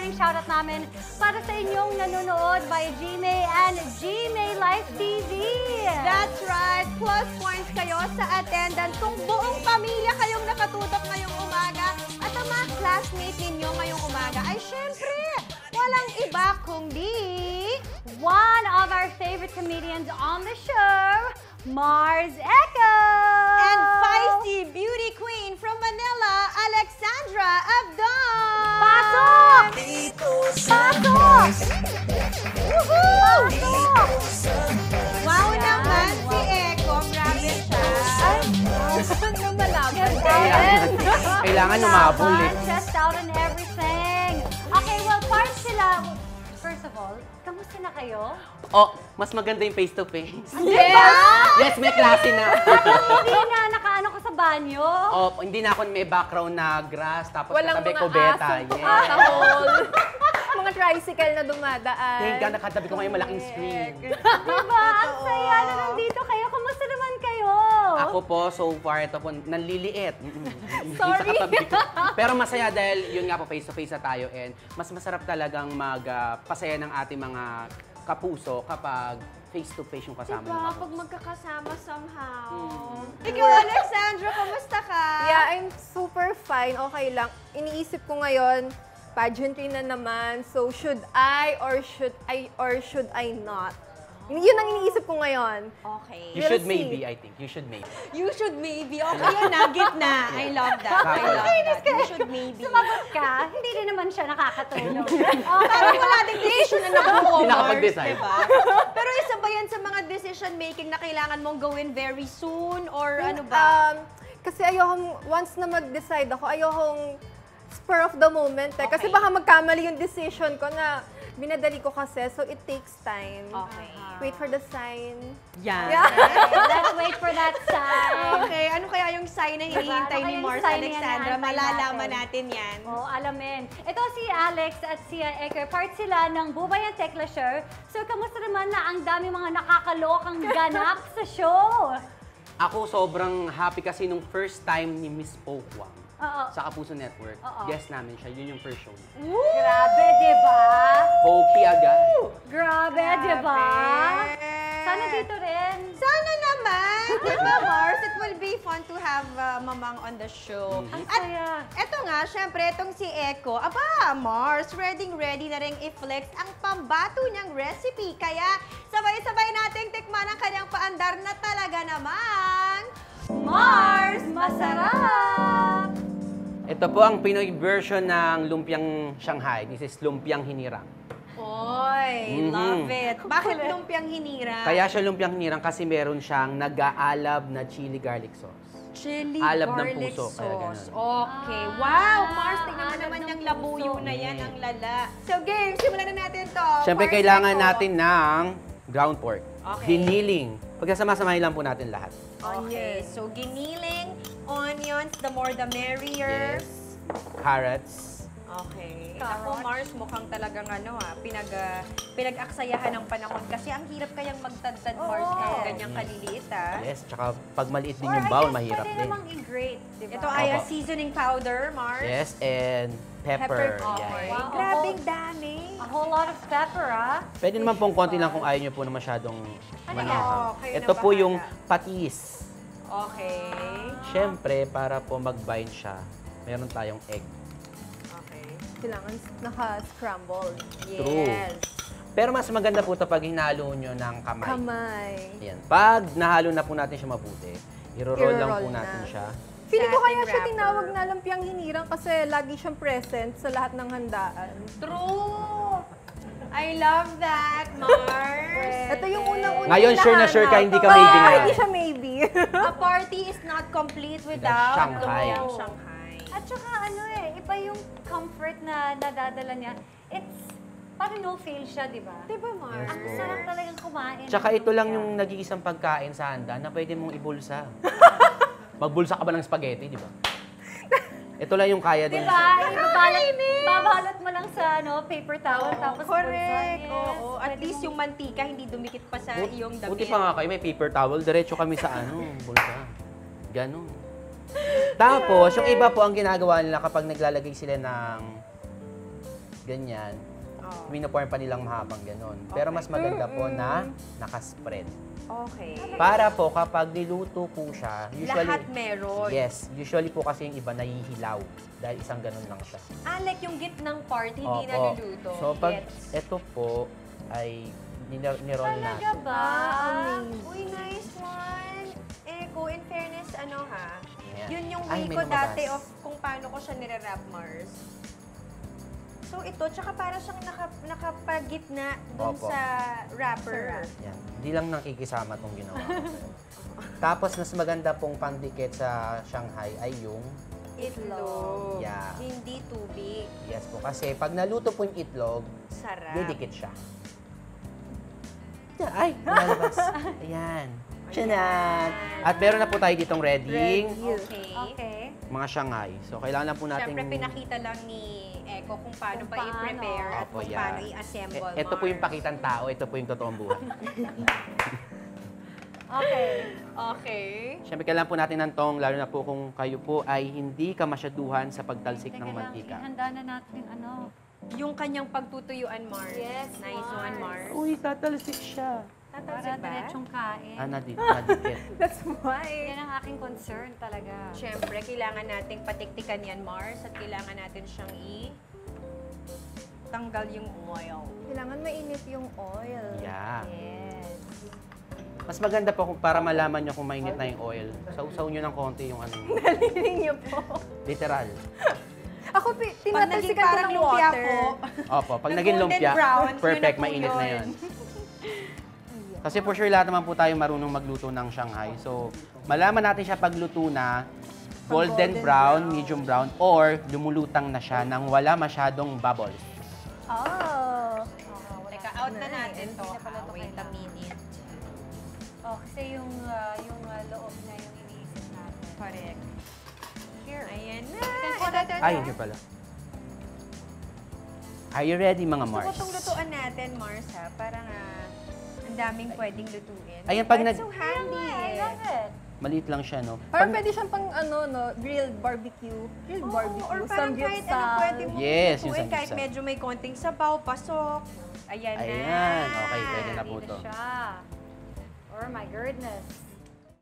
morning shoutout namin para sa inyong nanonood by GMA and GMA Live TV. That's right. Plus points kayo sa attendance kung buong pamilya kayong nakatutok ngayong umaga. At ang mga classmate ninyo ngayong umaga ay syempre, walang iba kundi one of our favorite comedians on the show, Mars Echo! and feisty beauty queen from Manila, Alexandra Abdon! Pasok! Pasok! Woohoo! Pasok! Wow naman si Echo. Grabe siya. Kailangan umabol eh. Chest out and everything. Okay, well, parts sila. First of all, kamusta na kayo? Oh, mas maganda yung face-to-face. Yes! Yes, may klase na. Hindi na nakaano ka sa banyo. Oh, hindi na ako may background na grass, tapos Walang katabi mga ko beta. asong Yes. tahol. Mga tricycle na dumadaan. Thank God, nakatabi ko ngayon malaking screen. Diba? Ang saya na nandito kayo. Kamusta naman kayo? Ako po, so far, ito po, nanliliit. Sorry. Sa katabi ko. Pero masaya dahil yun nga po, face-to-face na tayo and mas masarap talagang magpasaya ng ating mga kapuso kapag face-to-face yung kasama Diba? mo. Pag magkakasama somehow. Ikaw, Alexandra, kamusta ka? Yeah, I'm super fine. Okay lang. Iniisip ko ngayon, pageantry na naman. So, should I not? Yun ang iniisip ko ngayon. Okay. You should We'll maybe, see. I think. You should maybe. You should maybe. Okay yun na, gitna. I love that. I love that. You should maybe. Sumagot ka, hindi rin naman siya nakakatulong. Parang wala ding decision na nabuo, Hindi nakapag-decide. diba? Pero isa ba yan sa mga decision making na kailangan mong gawin very soon? Or ano ba? Kasi ayokong, once na mag-decide ako, ayokong spur of the moment. Kasi Okay. baka magkamali yung decision ko na binadali ko kasi. So, it takes time. Okay. Wait for the sign. Yan. Let's wait for that sign. Okay, ano kaya yung sign na hinihintay Ano ni kaya yung Mars sign na Alexandra? inaantay Malalaman natin? natin yan. Oh, alamin. Ito si Alex at si Eko, part sila ng Bubay and Tekla Show. So, kamusta naman na ang dami mga nakakalokang ganap sa show? Ako sobrang happy kasi nung first time ni Miss Pokwang Oo. sa Kapuso Network. Oo. Guest namin siya. Yun yung first show niya. Grabe, di ba? Pokey agad. Grabe, di ba? Sana dito rin. Sana naman! Di ba, Mars? It will be fun to have Mamang on the show. Ang At saya. eto nga, syempre, itong si Echo. Aba, Mars, ready na rin i-flex ang pambato niyang recipe. Kaya, sabay-sabay nating tikman ang kanyang paandar na talaga naman. Mars, masarap! Ito po ang Pinoy version ng lumpiang Shanghai. This is lumpiang hinirang. Oy, love it. Bakit lumpiang hinira? Kaya siya lumpiang hinirang kasi meron siyang nag-aalab na chili garlic sauce. Chili Alab ng garlic puso, kaya sauce. ganun. Okay. Wow, Mars, tingnan mo alab naman ng yung labuyo puso. na yan, ang lala. So, game, simulan na natin to. Siyempre, First kailangan Echo. natin ng ground pork. Okay. Giniling. Pagkasama-samahin lang po natin lahat. Okay, so giniling, onions, the more the merrier. Yes. Carrots. Okay. Ako, Mars, mukhang talagang pinag-aksayahan ng panahon kasi ang hirap kayang magtadtad, Mars, kahit ganyang kaliliit, Yes, tsaka pag maliit din Or yung I bowl, guess mahirap pwede din. namang i-grate, di ba? Ito ay Opo. seasoning powder, Mars. Yes, and pepper. Okay. Yes. Wow. Grabing dami. A whole lot of pepper, ah. Pwede naman pong konti lang kung ayaw nyo po na masyadong Ano manahang. yan? Ito Kayo na po bahala. yung patis. Okay. Siyempre, para po mag-bind siya, meron tayong egg. Okay. Kailangan naka-scrambled. True. Yes. Pero mas maganda po ito pag hinalo nyo ng kamay. Kamay. Ayan. Pag nahalo na po natin siya mabuti, iro-roll lang po Iro-roll natin na. siya. Feeling ko Sa kaya ating siya wrapper. tinawag na lumpiang hinirang kasi lagi siyang present sa lahat ng handaan. True! I love that, Mars. Ito yung unang-unang Ngayon, sure na sure ka, hindi ka hinahanap. maybe Oo, na. hindi siya maybe. A party is not complete without Shanghai. lumpiang Shanghai. At saka ano iba yung comfort na nadadala niya. It's parang no-fail siya, di ba? Diba, Mars? Ang sarap talagang kumain. Tsaka ito lang yung nag-iisang pagkain sa handa na pwede mong ibulsa. Magbulsa ka ba ng spaghetti, di ba? Ito lang yung kaya Di din. ba? Babalot mo lang sa paper towel, tapos Correct. bulsa. Oo. At Pwede least mo- yung mantika hindi dumikit pa sa iyong damit. Buti pa nga kayo, may paper towel. Diretso kami sa bulsa. Ganon. Tapos, yung iba po ang ginagawa nila kapag naglalagay sila ng ganyan. Oh. Winoform pa nilang mahabang ganon. Pero mas maganda po na nakaspread. Okay. Para po kapag niluto po siya, usually... Lahat meron. Yes. Usually po kasi yung iba nahihilaw dahil isang ganon lang siya. Like yung gitnang part, hindi Opo. naluluto. So pag Gets. ito po ay niroll Talaga natin. ba? Uy, nice one. Eko, in fairness, ano ha? Ayan. Yun yung Ay, way may ko lumabas. dati of kung paano ko siya nire-wrap, Mars. So ito, tsaka para siyang nakapagitna dun Opo. sa wrapper. Yan. Hindi lang nakikisama tong ginawa ko sa'yo. Tapos, mas maganda pong pandikit sa Shanghai ay yung Itlog. Yeah. Hindi tubig. yes po. Kasi pag naluto po yung itlog, Sarap. didikit siya. Yeah, ay, lalabas. Ayan. Tiyanan! At meron na po tayo ditong ready. Okay. Okay. Mga Shanghai. So, kailangan lang po natin... Siyempre, pinakita lang ni Eko kung paano Kung ba paano. i-prepare at Opo, kung yeah. paano i-assemble, Ito po yung Mars. pakitang tao, ito po yung totoong buhay. Okay. Okay. Siyempre, kailangan po natin ng tong, lalo na po kung kayo po ay hindi ka masyaduhan sa pagtalsik Teka ng lang, mantika. ihanda na natin yung ano. Yung kanyang pagtutuyuan, Mars. Yes, Nice Mars. one, Mars. Uy, tatalsik siya. Para Tatalsik ba? diretsong kain. Nadikit. That's why. Yan ang aking concern talaga. Siyempre, kailangan nating patiktikan yan, Mars. At kailangan natin siyang tanggal yung oil. Kailangan mainit yung oil. Yeah. Yes. Mas maganda po kung para malaman nyo kung mainit na yung oil. Sausaw nyo ng konti yung ano nyo. Naliling niyo po. Literal. Ako, Pag naging tinatalsikan ko parang ng lumpia water. po, Opo, pag Nag naging golden lumpia, brown, yun perfect, na po mainit na yun. yun. Kasi for sure, lahat naman po tayo marunong magluto ng Shanghai. So, malaman natin siya pagluto na golden brown, medium brown, or lumulutang na siya nang wala masyadong bubbles. Oh. Teka, out na Nice. natin to. Hindi na pala to Wait a kailangan. minute. Oh, kasi yung loob na yung iniisip natin. Correct. Here. Ayan na. Ito. Ay, hindi pala. Are you ready, mga Gusto ko Mars? itong lutuan natin, Mars, ha? Parang ang daming pwedeng lutuin. Ayan, pag It's nag- so handy. I love it. Maliit lang siya, no? Parang Pag- pwede siyang pang grilled barbecue. Grilled barbecue. Or parang kahit ano pwede mo Yes, yung lutuin, kahit samgyeopsal. medyo may konting sabaw, pasok. Ayan na. Ayan, okay, pwede na po Dito to. siya. Oh my goodness.